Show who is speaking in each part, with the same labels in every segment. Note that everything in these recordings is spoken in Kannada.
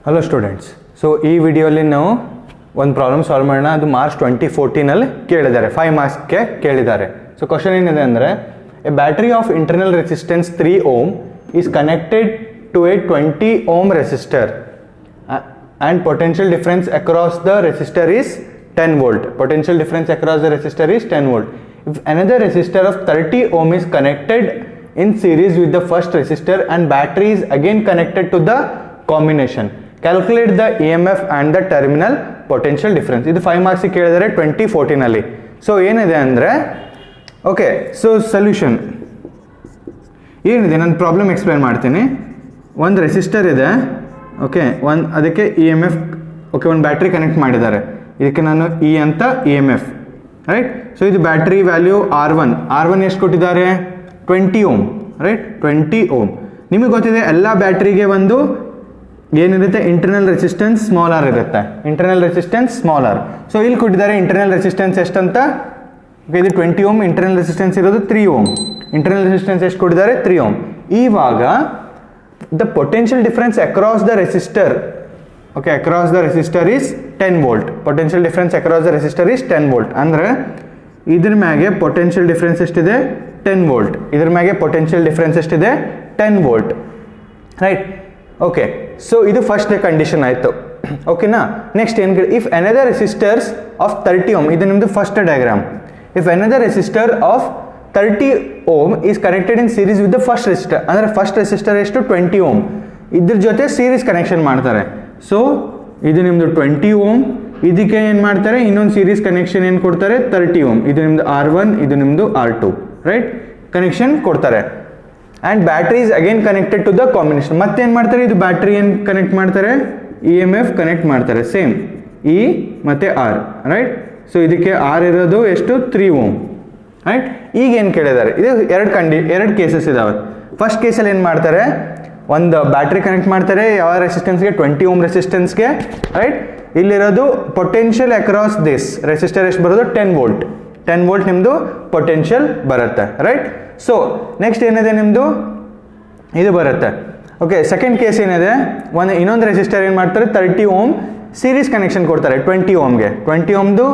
Speaker 1: Hello students. ಸೊ ಈ ವಿಡಿಯೋಲಿ ನಾವು ಒಂದು ಪ್ರಾಬ್ಲಮ್ ಸಾಲ್ವ್ ಮಾಡೋಣ. ಅದು ಮಾರ್ಚ್ 2014 ಕೇಳಿದ್ದಾರೆ, 5 ಮಾರ್ಕ್ಸ್ಗೆ ಕೇಳಿದ್ದಾರೆ. ಸೊ ಕ್ವಶನ್ ಏನಿದೆ ಅಂದರೆ, a battery of internal resistance 3 ohm is connected to a 20 ohm resistor and potential difference across the resistor is 10 volt. Potential difference across the resistor is 10 volt. If another resistor of 30 ohm is connected in series with the first resistor and battery is again connected to the combination, calculate the EMF and the terminal potential difference. ಇದು 5 ಮಾರ್ಕ್ಸ್ ಕೇಳಿದರೆ 2014 ಅಲ್ಲಿ. ಸೊ ಏನಿದೆ ಅಂದರೆ, ಓಕೆ, ಸೊ ಸೊಲ್ಯೂಷನ್ ಏನಿದೆ, ನಾನು ಪ್ರಾಬ್ಲಮ್ ಎಕ್ಸ್ಪ್ಲೇನ್ ಮಾಡ್ತೀನಿ. ಒಂದು ರೆಸಿಸ್ಟರ್ ಇದೆ, ಓಕೆ, ಅದಕ್ಕೆ ಇ ಎಮ್ ಎಫ್, ಓಕೆ, ಒಂದು ಬ್ಯಾಟ್ರಿ ಕನೆಕ್ಟ್ ಮಾಡಿದ್ದಾರೆ. ಇದಕ್ಕೆ ನಾನು ಇ ಅಂತ E M F, right. So ಇದು ಬ್ಯಾಟ್ರಿ ವ್ಯಾಲ್ಯೂ ಆರ್ ಒನ್ ಎಷ್ಟು ಕೊಟ್ಟಿದ್ದಾರೆ? 20 ohm, ರೈಟ್, 20 ohm. ನಿಮಗೆ ಗೊತ್ತಿದೆ ಎಲ್ಲ ಬ್ಯಾಟ್ರಿಗೆ ಒಂದು ಏನಿರುತ್ತೆ, ಇಂಟರ್ನಲ್ ರೆಸಿಸ್ಟೆನ್ಸ್ ಸ್ಮಾಲ್ ಆರ್ ಇರುತ್ತೆ. Internal resistance small R. So ಇಲ್ಲಿ ಕೊಟ್ಟಿದ್ದಾರೆ ಇಂಟರ್ನಲ್ ರೆಸಿಸ್ಟೆನ್ಸ್ ಎಷ್ಟಂತ, ಇದು 20 ohm, ಇಂಟರ್ನಲ್ ರೆಸಿಸ್ಟೆನ್ಸ್ ಇರೋದು 3 ohm. ಇಂಟರ್ನಲ್ ರೆಸಿಸ್ಟೆನ್ಸ್ ಎಷ್ಟು ಕೊಟ್ಟಿದ್ದಾರೆ? 3 ohm. ಇವಾಗ the potential difference across the resistor, okay, across the resistor is 10 volt. Potential difference across the resistor is 10 volt. ಅಂದ್ರೆ ಇದ್ರ ಮ್ಯಾಗೆ potential difference ಎಷ್ಟಿದೆ? 10 volt. ಇದ್ರ ಮ್ಯಾಗೆ potential difference ಎಷ್ಟಿದೆ? 10 volt, right? Okay, so ಇದು ಫಸ್ಟ್ ಕಂಡೀಷನ್ ಆಯಿತು, ಓಕೆನಾ. ನೆಕ್ಸ್ಟ್ ಏನು, if another resistors of 30 ohm, ಇದು ನಿಮ್ಮದು first diagram. If another resistor of 30 ohm is connected in series with the first resistor, ಅಂದರೆ ಫಸ್ಟ್ ರೆಸಿಸ್ಟರ್ ಎಷ್ಟು? 20 ohm. ಇದ್ರ ಜೊತೆ ಸೀರೀಸ್ ಕನೆಕ್ಷನ್ ಮಾಡ್ತಾರೆ. ಸೊ ಇದು ನಿಮ್ಮದು 20 ohm, ಇದಕ್ಕೆ ಏನು ಮಾಡ್ತಾರೆ, ಇನ್ನೊಂದು ಸೀರೀಸ್ ಕನೆಕ್ಷನ್ ಏನು ಕೊಡ್ತಾರೆ? 30 ohm. ಇದು ನಿಮ್ಮದು R1, ಇದು ನಿಮ್ಮದು R2, ರೈಟ್, ಕನೆಕ್ಷನ್ ಕೊಡ್ತಾರೆ. And battery is again connected to the combination. ಮತ್ತೇನು ಮಾಡ್ತಾರೆ, ಇದು ಬ್ಯಾಟ್ರಿ ಏನು ಕನೆಕ್ಟ್ ಮಾಡ್ತಾರೆ? ಇ ಎಮ್ ಎಫ್ ಕನೆಕ್ಟ್ ಮಾಡ್ತಾರೆ, ಸೇಮ್ ಇ ಮತ್ತು ಆರ್, ರೈಟ್. ಸೊ ಇದಕ್ಕೆ ಆರ್ ಇರೋದು ಎಷ್ಟು? 3 ohm, ರೈಟ್. ಈಗ ಏನು ಕೇಳಿದ್ದಾರೆ, ಇದು ಎರಡು ಕೇಸಸ್ ಇದಾವೆ. ಫಸ್ಟ್ ಕೇಸಲ್ಲಿ ಏನು ಮಾಡ್ತಾರೆ, ಒಂದು ಬ್ಯಾಟ್ರಿ ಕನೆಕ್ಟ್ ಮಾಡ್ತಾರೆ, ಯಾವ ರೆಸಿಸ್ಟೆನ್ಸ್ಗೆ? 20 ohm ರೆಸಿಸ್ಟೆನ್ಸ್ಗೆ, ರೈಟ್. ಇಲ್ಲಿರೋದು ಪೊಟೆನ್ಷಿಯಲ್ ಅಕ್ರಾಸ್ ದಿಸ್ ರೆಸಿಸ್ಟರ್ ಎಷ್ಟು ಬರೋದು? 10 volt. 10 volt ನಿಮ್ಮದು ಪೊಟೆನ್ಷಿಯಲ್ ಬರುತ್ತೆ, ರೈಟ್. ಸೊ ನೆಕ್ಸ್ಟ್ ಏನಿದೆ ನಿಮ್ಮದು, ಇದು ಬರುತ್ತೆ. ಓಕೆ, ಸೆಕೆಂಡ್ ಕೇಸ್ ಏನಿದೆ, ಇನ್ನೊಂದು ರೆಸಿಸ್ಟರ್ ಏನು ಮಾಡ್ತಾರೆ? 30 ohm ಸೀರೀಸ್ ಕನೆಕ್ಷನ್ ಕೊಡ್ತಾರೆ 20 ohmಗೆ. 20 ohmದು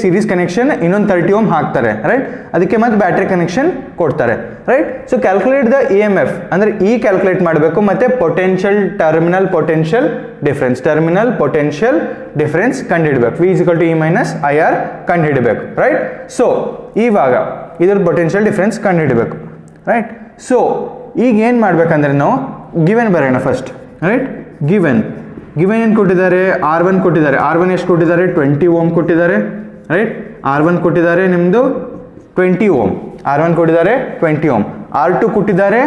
Speaker 1: ಸೀರೀಸ್ ಕನೆಕ್ಷನ್ ಇನ್ನೊಂದು 30 ohm ಹಾಕ್ತಾರೆ, ರೈಟ್. ಅದಕ್ಕೆ ಮತ್ತೆ ಬ್ಯಾಟ್ರಿ ಕನೆಕ್ಷನ್ ಕೊಡ್ತಾರೆ, right. So calculate the E M F, ಅಂದರೆ ಇ ಕ್ಯಾಲ್ಕುಲೇಟ್ ಮಾಡಬೇಕು, ಮತ್ತು ಪೊಟೆನ್ಷಿಯಲ್ ಟರ್ಮಿನಲ್ ಪೊಟೆನ್ಷಿಯಲ್ ಡಿಫರೆನ್ಸ್ ಕಂಡುಹಿಡಬೇಕು. V is equal to E minus I R ಕಂಡುಹಿಡಬೇಕು, ರೈಟ್. ಸೊ ಇವಾಗ ಇದ್ರ ಪೊಟೆನ್ಷಿಯಲ್ ಡಿಫರೆನ್ಸ್ ಕಂಡುಹಿಡಬೇಕು, ರೈಟ್. ಸೊ ಈಗ ಏನು ಮಾಡ್ಬೇಕಂದ್ರೆ ನಾವು ಗಿವೆನ್ ಬರೋಣ ಫಸ್ಟ್, ರೈಟ್. ಗಿವೆನ್ ಏನು ಕೊಟ್ಟಿದ್ದಾರೆ? R1 ಕೊಟ್ಟಿದ್ದಾರೆ. R1 ಎಷ್ಟು ಕೊಟ್ಟಿದ್ದಾರೆ? 20 ohm ಕೊಟ್ಟಿದ್ದಾರೆ, ರೈಟ್. R1 ಕೊಟ್ಟಿದ್ದಾರೆ ನಿಮ್ಮದು 20 ohm. R1 ಕೊಟ್ಟಿದ್ದಾರೆ 20 ohm. R2 ಕೊಟ್ಟಿದ್ದಾರೆ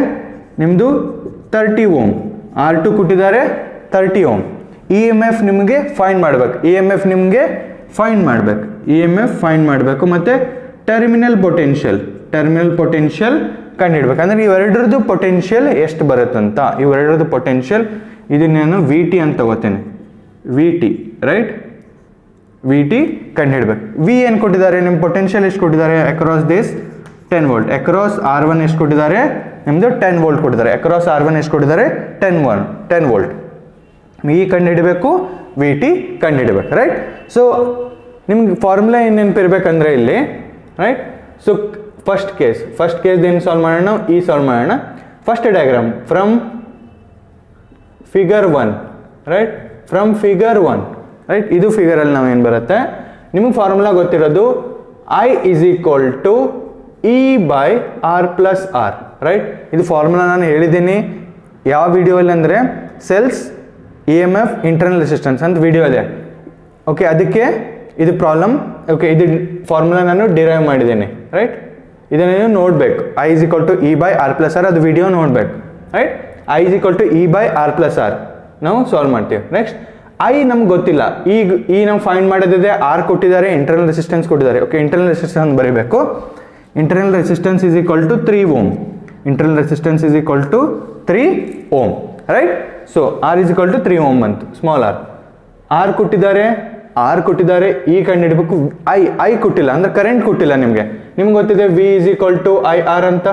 Speaker 1: ನಿಮ್ಮದು 30 ohm. R2 ಕೊಟ್ಟಿದ್ದಾರೆ 30 ohm. ಇ ಎಮ್ ಎಫ್ ನಿಮಗೆ ಫೈಂಡ್ ಮಾಡಬೇಕು. ಇ ಎಮ್ ಎಫ್ ಫೈಂಡ್ ಮಾಡಬೇಕು, ಮತ್ತು ಟರ್ಮಿನಲ್ ಪೊಟೆನ್ಷಿಯಲ್ ಕಂಡುಹಿಡ್ಬೇಕು. ಅಂದರೆ ಇವೆರಡರದ್ದು ಪೊಟೆನ್ಷಿಯಲ್ ಎಷ್ಟು ಬರುತ್ತಂತ, ಇವೆರಡರದ್ದು ಪೊಟೆನ್ಷಿಯಲ್, ಇದು ನಾನು ವಿ ಟಿ ಅಂತ ತಗೋತೇನೆ, V T, right. V T ಕಂಡುಹಿಡ್ಬೇಕು. ವಿ ಏನು ಕೊಟ್ಟಿದ್ದಾರೆ? ನಿಮ್ಮ ಪೊಟೆನ್ಷಿಯಲ್ ಎಷ್ಟು ಕೊಟ್ಟಿದ್ದಾರೆ? Across this 10 volt. Across R1 ಎಷ್ಟು ಕೊಟ್ಟಿದ್ದಾರೆ? ನಿಮ್ಮದು 10 volt ಕೊಟ್ಟಿದ್ದಾರೆ. ಅಕ್ರಾಸ್ R1 ಎಷ್ಟು ಕೊಟ್ಟಿದ್ದಾರೆ? 10 volt. ವಿ ಕಂಡುಹಿಡಬೇಕು, ವಿ ಟಿ ಕಂಡುಹಿಡಬೇಕು, ರೈಟ್. ಸೊ ನಿಮ್ಗೆ ಫಾರ್ಮುಲಾ ಏನು ನೆನಪಿರ್ಬೇಕಂದ್ರೆ ಇಲ್ಲಿ, ರೈಟ್. ಸೊ ಫಸ್ಟ್ ಕೇಸ್ ಏನು ಸಾಲ್ವ್ ಮಾಡೋಣ? ನಾವು ಈ ಸಾಲ್ವ್ ಮಾಡೋಣ. First diagram from figure 1, right. From figure 1, right. ಇದು ಫಿಗರಲ್ಲಿ ನಾವು ಏನು ಬರುತ್ತೆ, ನಿಮಗೆ ಫಾರ್ಮುಲಾ ಗೊತ್ತಿರೋದು I is equal to E by R plus R, right. ಇದು ಫಾರ್ಮುಲಾ ನಾನು ಹೇಳಿದ್ದೀನಿ ಯಾವ ವಿಡಿಯೋಲ್ಲಿ ಅಂದರೆ cells E M F internal resistance ಅಂತ ವಿಡಿಯೋ ಇದೆ, ಓಕೆ. ಅದಕ್ಕೆ ಇದು ಪ್ರಾಬ್ಲಮ್, ಓಕೆ. ಇದು ಫಾರ್ಮುಲಾ ನಾನು ಡಿರೈವ್ ಮಾಡಿದ್ದೀನಿ, ರೈಟ್. ಇದನ್ನು ನೀವು ನೋಡಬೇಕು. I is equal to E by R plus R, ಅದು ವಿಡಿಯೋ ನೋಡಬೇಕು, right. I is equal to E by R plus R ನಾವು ಸಾಲ್ವ್ ಮಾಡ್ತೀವಿ. ನೆಕ್ಸ್ಟ್ ಐ ನಮ್ಗೆ ಗೊತ್ತಿಲ್ಲ, ಈಗ ನಾವು ಫೈಂಡ್ ಮಾಡೋದಿದೆ. ಆರ್ ಕೊಟ್ಟಿದ್ದಾರೆ, ಇಂಟರ್ನಲ್ ರೆಸಿಸ್ಟೆನ್ಸ್ ಕೊಟ್ಟಿದ್ದಾರೆ, ಓಕೆ. ಇಂಟರ್ನಲ್ ರೆಸಿಸ್ಟೆನ್ಸ್ ಬರೀಬೇಕು. Internal resistance is equal to 3 ohm. Internal resistance is equal to 3 ohm, right. So R is equal to 3 ohm ಬಂತು, ಸ್ಮಾಲ್ ಆರ್. ಆರ್ ಕೊಟ್ಟಿದ್ದಾರೆ, ಈ ಕಂಡುಹಿಡಬೇಕು. ಐ ಕೊಟ್ಟಿಲ್ಲ, ಅಂದ್ರೆ ಕರೆಂಟ್ ಕೊಟ್ಟಿಲ್ಲ ನಿಮಗೆ ಗೊತ್ತಿದೆ V is equal to I R ಅಂತ,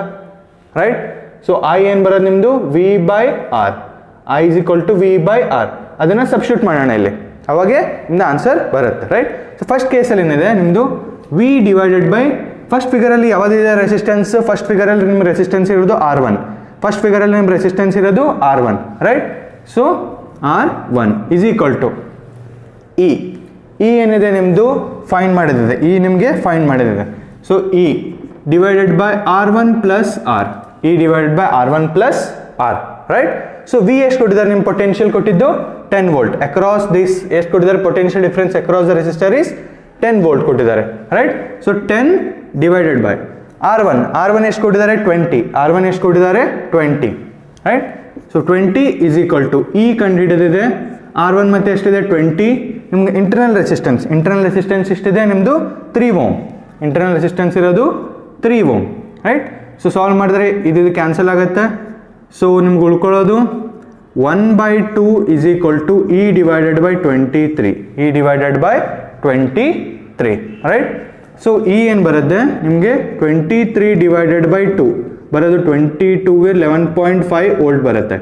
Speaker 1: ರೈಟ್. ಸೊ ಐ ಏನು ಬರೋದು ನಿಮ್ಮದು? V by R. I is equal to V by R. ಅದನ್ನು ಸಬ್ಸ್ಟಿಟ್ಯೂಟ್ ಮಾಡೋಣ ಇಲ್ಲಿ, ಅವಾಗೆ ನಿಮ್ದು ಆನ್ಸರ್ ಬರುತ್ತೆ, ರೈಟ್. ಸೊ ಫಸ್ಟ್ ಕೇಸಲ್ಲಿ ಏನಿದೆ ನಿಮ್ಮದು ವಿ ಡಿವೈಡೆಡ್ ಬೈ, ಫಸ್ಟ್ ಫಿಗರಲ್ಲಿ ಯಾವುದಿದೆ ರೆಸಿಸ್ಟೆನ್ಸ್, ಫಸ್ಟ್ ಫಿಗರಲ್ಲಿ ನಿಮ್ಮ ರೆಸಿಸ್ಟೆನ್ಸ್ ಇರೋದು R1, ಫಸ್ಟ್ ಫಿಗರಲ್ಲಿ ನಿಮ್ಮ ರೆಸಿಸ್ಟೆನ್ಸ್ ಇರೋದು R1, right. So R1 is equal to E ಏನಿದೆ ನಿಮ್ಮದು ಫೈಂಡ್ ಮಾಡಿದಿದೆ, ಇ ನಿಮಗೆ ಫೈಂಡ್ ಮಾಡಿದಿದೆ. So E divided by R1 plus R, E divided by R1 plus R, right. So V ಎಷ್ಟು ಕೊಟ್ಟಿದ್ದಾರೆ, ನಿಮ್ಮ ಪೊಟೆನ್ಷಿಯಲ್ ಕೊಟ್ಟಿದ್ದು 10 ವೋಲ್ಟ್ ಅಕ್ರಾಸ್ ದಿಸ್, ಎಷ್ಟು ಕೊಟ್ಟಿದ್ದಾರೆ potential difference across the resistor is 10 volt ಕೊಟ್ಟಿದ್ದಾರೆ, right. So 10 divided by R1 ಎಷ್ಟು ಕೊಟ್ಟಿದ್ದಾರೆ 20, R1 ಎಷ್ಟು ಕೊಟ್ಟಿದ್ದಾರೆ 20, right. So 20 is equal to E ಕಂಡುಹಿಡಿದಿದೆ, R1 ಮತ್ತೆ ಎಷ್ಟಿದೆ 20. ನಿಮ್ಗೆ ಇಂಟರ್ನಲ್ ರೆಸಿಸ್ಟೆನ್ಸ್ ಎಷ್ಟಿದೆ ನಿಮ್ಮದು 3 ಓಮ್, ಇಂಟರ್ನಲ್ ರೆಸಿಸ್ಟೆನ್ಸ್ ಇರೋದು 3 ಓಮ್, ರೈಟ್. ಸೊ ಸಾಲ್ವ್ ಮಾಡಿದ್ರೆ ಇದು ಕ್ಯಾನ್ಸಲ್ ಆಗುತ್ತೆ. ಸೊ ನಿಮ್ಗೆ ಉಳ್ಕೊಳ್ಳೋದು 1/2 is equal to E divided by 23, E divided by 23, right. So E ಏನು ಬರುತ್ತೆ ನಿಮಗೆ 23 ಡಿವೈಡೆಡ್ ಬೈ 2 ಬರೋದು 22ಗೆ 11.5 ವೋಲ್ಟ್ ಬರುತ್ತೆ,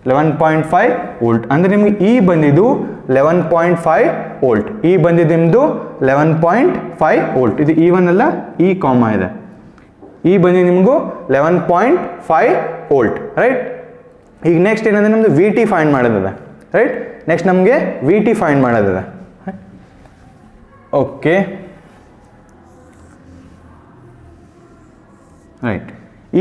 Speaker 1: 11.5 ವೋಲ್ಟ್. ಅಂದರೆ ನಿಮ್ಗೆ ಇ ಬಂದಿದ್ದು 11.5 ವೋಲ್ಟ್, ಇ ಬಂದಿದ್ದು ನಿಮ್ಮದು 11.5 ವೋಲ್ಟ್. ಇದು E1 ಅಲ್ಲ, ಇ ಕಾಮ ಇದೆ, ಇ ಬಂದಿದ್ದು ನಿಮಗೂ 11.5 ವೋಲ್ಟ್, ರೈಟ್. ಈಗ ನೆಕ್ಸ್ಟ್ ಏನಂದರೆ ನಮ್ಮದು ವಿ ಟಿ ಫೈಂಡ್ ಮಾಡೋದಿದೆ, ರೈಟ್. ನೆಕ್ಸ್ಟ್ ನಮಗೆ ವಿ ಟಿ ಫೈಂಡ್ ಮಾಡೋದಿದೆ, ಓಕೆ, ರೈಟ್.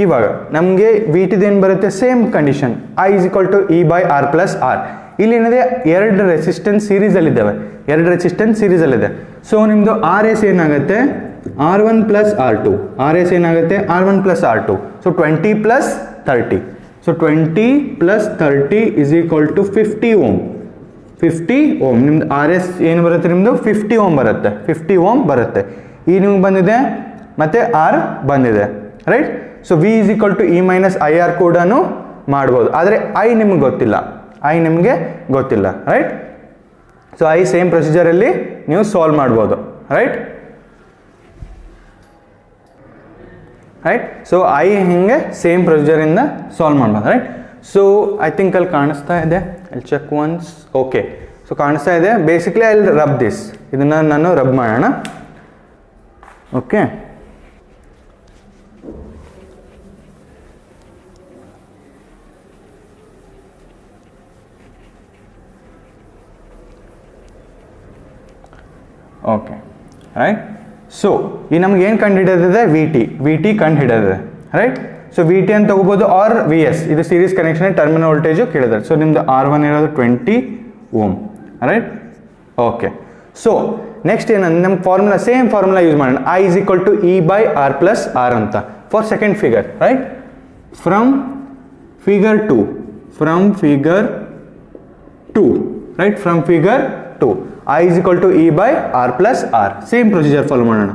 Speaker 1: ಇವಾಗ ನಮಗೆ ವಿ ಟಿದು ಏನು ಬರುತ್ತೆ, same condition, I is equal to E by R plus R. ಇಲ್ಲಿ ಏನಿದೆ ಎರಡು ರೆಸಿಸ್ಟೆನ್ಸ್ ಸೀರೀಸಲ್ಲಿದ್ದಾವೆ, ಎರಡು ರೆಸಿಸ್ಟೆನ್ಸ್ ಸೀರೀಸಲ್ಲಿದೆ. ಸೊ ನಿಮ್ಮದು ಆರ್ ಎಸ್ ಏನಾಗುತ್ತೆ R1 plus R2, R S ಏನಾಗುತ್ತೆ R1 plus R2. So 20 plus 30, so 20 plus 30 is equal to 50 ohm, 50 ohm. ನಿಮ್ದು ಆರ್ ಎಸ್ ಏನು ಬರುತ್ತೆ ನಿಮ್ಮದು 50 ಓಮ್ ಬರುತ್ತೆ, 50 ಓಮ್ ಬರುತ್ತೆ. ಇ ನಿಮ್ಗೆ ಬಂದಿದೆ ಮತ್ತು ಆರ್ ಬಂದಿದೆ, right. So V is equal to E minus I R ಕೂಡ ಮಾಡ್ಬೋದು, ಆದರೆ ಐ ನಿಮ್ಗೆ ಗೊತ್ತಿಲ್ಲ, ರೈಟ್. ಸೊ ಐ ಸೇಮ್ ಪ್ರೊಸೀಜರಲ್ಲಿ ನೀವು ಸಾಲ್ವ್ ಮಾಡ್ಬೋದು, ರೈಟ್. ಸೊ ಐ ಹಿಂಗೆ ಸೇಮ್ ಪ್ರೊಸೀಜರಿಂದ ಸಾಲ್ವ್ ಮಾಡ್ಬೋದು, ರೈಟ್. ಸೊ ಐ ಥಿಂಕ್ ಅಲ್ಲಿ ಕಾಣಿಸ್ತಾ ಇದೆ, ಅಲ್ಲಿ ಚೆಕ್ ಒನ್ಸ್, ಓಕೆ. ಸೊ ಕಾಣಿಸ್ತಾ ಇದೆ. Basically I will rub this, ಇದನ್ನು ನಾನು ರಬ್ ಮಾಡೋಣ, ಓಕೆ. Okay, right. ಸೊ ಈ ನಮ್ಗೆ ಏನು ಕಂಡು ಹಿಡಿದಿದೆ ವಿ ಟಿ ಕಂಡು ಹಿಡಿದಿದೆ, ರೈಟ್. ಸೊ ವಿ ಟಿ ಅಂತ ತಗೋಬೋದು, ಆರ್ ವಿ ಎಸ್, ಇದು ಸೀರೀಸ್ ಕನೆಕ್ಷನ್ ಟರ್ಮಿನಲ್ ವೋಲ್ಟೇಜು ಕೇಳಿದ್ದಾರೆ. ಸೊ ನಿಮ್ಮದು R1 ಇರೋದು 20 ohm, right, okay. So next ಏನಂದ್ರೆ ನಮ್ಮ ಫಾರ್ಮುಲಾ, ಸೇಮ್ ಫಾರ್ಮುಲಾ ಯೂಸ್ ಮಾಡೋಣ, I is equal to E by R plus R ಅಂತ for second figure, right. From figure 2, right, from figure 2 I is equal to E by R plus R. Same procedure follow ಮಾಡೋಣ.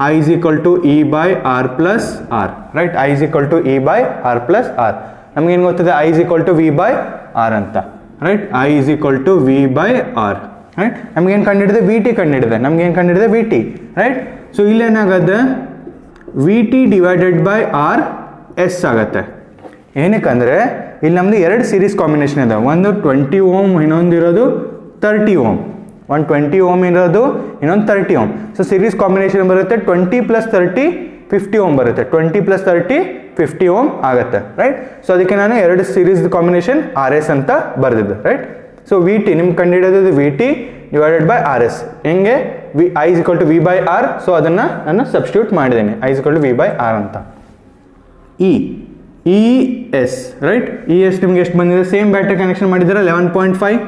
Speaker 1: I is equal to E by R plus R. Right? I is equal to E by R plus R. ನಮ್ಗೆ ಏನು ಗೊತ್ತಿದೆ I is equal to V by R ಅಂತ. Right? I is equal to V by R. Right? ನಮ್ಗೆ ಏನು ಕಂಡಿಡಿದೆ VT ಕಂಡಿಡಿದೆ. ನಮ್ಗೆ ಏನು ಕಂಡಿಡಿದೆ VT. Right? ಸೊ ಇಲ್ಲೇನಾಗುತ್ತೆ VT divided by R S ಆಗುತ್ತೆ. ಏನಕ್ಕಂದ್ರೆ ಇಲ್ಲಿ ನಮ್ದು ಎರಡು ಸೀರೀಸ್ ಕಾಂಬಿನೇಷನ್ ಇದೆ. ಒಂದು 20 ಓಮ್, ಇನ್ನೊಂದು ಇರೋದು 30 ಓಮ್. 120 ಓಮ್ ಇರೋದು, ಇನ್ನೊಂದು 30 ಓಮ್. ಸೊ ಸೀರೀಸ್ ಕಾಂಬಿನೇಷನ್ ಬರುತ್ತೆ 20 ಪ್ಲಸ್ 30 50 ಓಮ್ ಬರುತ್ತೆ. 20 ಪ್ಲಸ್ 30 50 ಓಮ್ ಆಗುತ್ತೆ, ರೈಟ್. ಸೊ ಅದಕ್ಕೆ ನಾನು ಎರಡು ಸೀರೀಸ್ ಕಾಂಬಿನೇಷನ್ ಆರ್ ಎಸ್ ಅಂತ ಬರೆದಿದ್ದೆ, ರೈಟ್. ಸೊ ವಿ ಟಿ ನಿಮ್ಗೆ ಕಂಡುಹಿಡಿಯೋದು V T divided by R S. ಹೆಂಗೆ I is equal to V by R. So ಅದನ್ನು ನಾನು ಸಬ್ಸ್ಟಿಟ್ಯೂಟ್ ಮಾಡಿದ್ದೇನೆ, I is equal to V by R ಅಂತ. E S, right. E S ನಿಮ್ಗೆ ಎಷ್ಟು ಬಂದಿದೆ, ಸೇಮ್ ಬ್ಯಾಟ್ರಿ ಕನೆಕ್ಷನ್ ಮಾಡಿದ್ದೀರಾ 11.5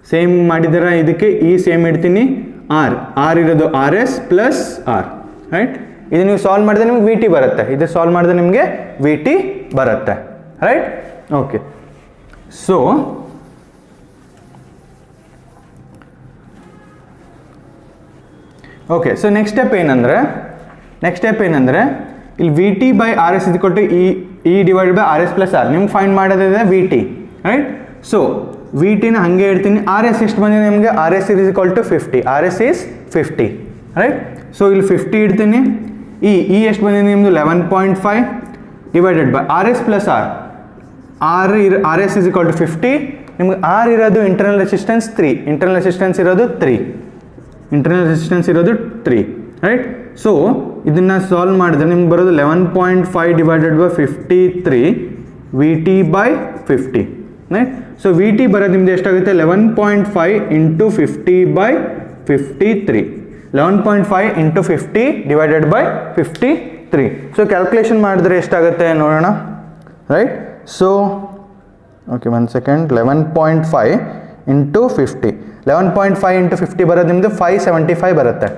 Speaker 1: ಸೇಮ್ ಮಾಡಿದ್ದೀರಾ. ಇದಕ್ಕೆ ಈ ಸೇಮ್ ಇಡ್ತೀನಿ, ಆರ್ ಇರೋದು R S plus R, right. ಇದು ನೀವು ಸಾಲ್ವ್ ಮಾಡಿದ್ರೆ ನಿಮ್ಗೆ ವಿ ಟಿ ಬರುತ್ತೆ, ಇದು ಸಾಲ್ವ್ ಮಾಡಿದ್ರೆ ನಿಮಗೆ ವಿ ಟಿ ಬರುತ್ತೆ, right. Okay. So okay, so next step ಏನಂದರೆ ಇಲ್ಲಿ V T by R S ಇದ್ಕೊಟ್ಟು E divide by R S plus R ನಿಮ್ಗೆ ಫೈಂಡ್ ಮಾಡೋದಿದೆ V T, right. So V ಟಿನ ಹಾಗೆ ಇಡ್ತೀನಿ. ಆರ್ ಎಸ್ ಎಷ್ಟು ಬಂದಿದೆ ನಿಮಗೆ, R S is equal to 50, R S is 50, right. So ಇಲ್ಲಿ 50 ಇಡ್ತೀನಿ. ಇ ಎಷ್ಟು ಬಂದಿದೆ ನಿಮ್ಮದು 11.5 divided by R S plus R. R S is equal to 50, ನಿಮ್ಗೆ ಆರ್ ಇರೋದು ಇಂಟರ್ನಲ್ ರೆಸಿಸ್ಟೆನ್ಸ್ 3, ಇಂಟರ್ನಲ್ ರೆಸಿಸ್ಟೆನ್ಸ್ ಇರೋದು 3, ಇಂಟರ್ನಲ್ ರೆಸಿಸ್ಟೆನ್ಸ್ ಇರೋದು 3, ರೈಟ್. ಸೊ ಇದನ್ನು ಸಾಲ್ವ್ ಮಾಡಿದ್ರೆ ನಿಮ್ಗೆ ಬರೋದು 11.5 divided by 53 V T by 50, right. So V T ಬರೋದು ನಿಮ್ದು ಎಷ್ಟಾಗುತ್ತೆ 11.5 into 50 by 53, 11.5 into 50 divided by 53. ಸೊ ಕ್ಯಾಲ್ಕುಲೇಷನ್ ಮಾಡಿದ್ರೆ ಎಷ್ಟಾಗುತ್ತೆ ನೋಡೋಣ, right. So okay 1 second, 11.5 into 50, 11.5 into 50 ಬರೋದು ನಿಮ್ಮದು 575 ಬರುತ್ತೆ,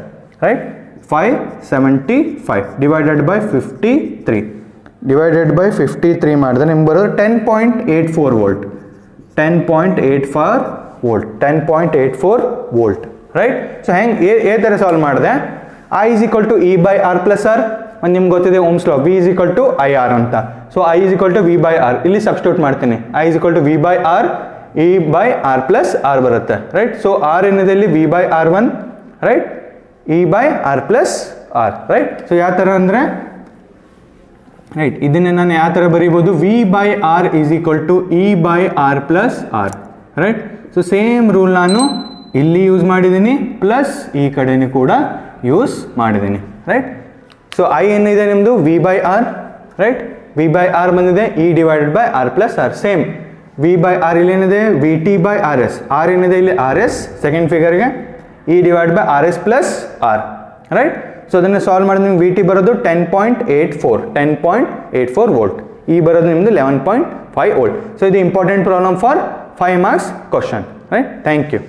Speaker 1: right. 575 divided by 53, divided by 53 ಮಾಡಿದ್ರೆ ನಿಮ್ಗೆ ಬರೋದು 10.84 volt, 10.84 volt, 10.84 volt, right. So ಹೆಂಗೆ ಏ ಥರ ಸಾಲ್ವ್ ಮಾಡಿದೆ, I is equal to E by R plus R, ಮತ್ತು ನಿಮ್ಗೆ ಗೊತ್ತಿದೆ ohm's law, V is equal to I R ಅಂತ. So I is equal to V by R, ಇಲ್ಲಿ ಸಬ್ಸ್ಟಿಟ್ಯೂಟ್ ಮಾಡ್ತೀನಿ, I is equal to V by R, E by R plus R ಬರುತ್ತೆ, ರೈಟ್. ಸೊ ಆರ್ ಏನಿದೆ ಇಲ್ಲಿ V by R 1, right, E by R plus R, right. So ಯಾವ ಥರ ಅಂದರೆ, ರೈಟ್, ಇದನ್ನೇ ನಾನು ಯಾವ ಥರ ಬರೀಬೋದು, V by R is equal to E by R plus R, right. So same rule ನಾನು ಇಲ್ಲಿ ಯೂಸ್ ಮಾಡಿದ್ದೀನಿ, ಪ್ಲಸ್ ಈ ಕಡೆನೂ ಕೂಡ ಯೂಸ್ ಮಾಡಿದ್ದೀನಿ, ರೈಟ್. ಸೊ ಐ ಏನಿದೆ ನಿಮ್ಮದು V by R, right, V by R ಬಂದಿದೆ E divided by R plus R, same V by R ಇಲ್ಲಿ ಏನಿದೆ V T by R S, R ಏನಿದೆ ಇಲ್ಲಿ ಆರ್ ಎಸ್ ಸೆಕೆಂಡ್ ಫಿಗರ್ಗೆ, E divide by R S plus R, right. So ಅದನ್ನು ಸಾಲ್ವ್ ಮಾಡಿದ್ರೆ ನಿಮ್ಗೆ ವಿ ಟಿ ಬರೋದು 10.84 ವೋಲ್ಟ್, ಇ ಬರೋದು ನಿಮ್ಮದು 11.5 ವೋಲ್ಟ್. ಸೊ ಇದು important problem for 5 marks question, right. Thank you.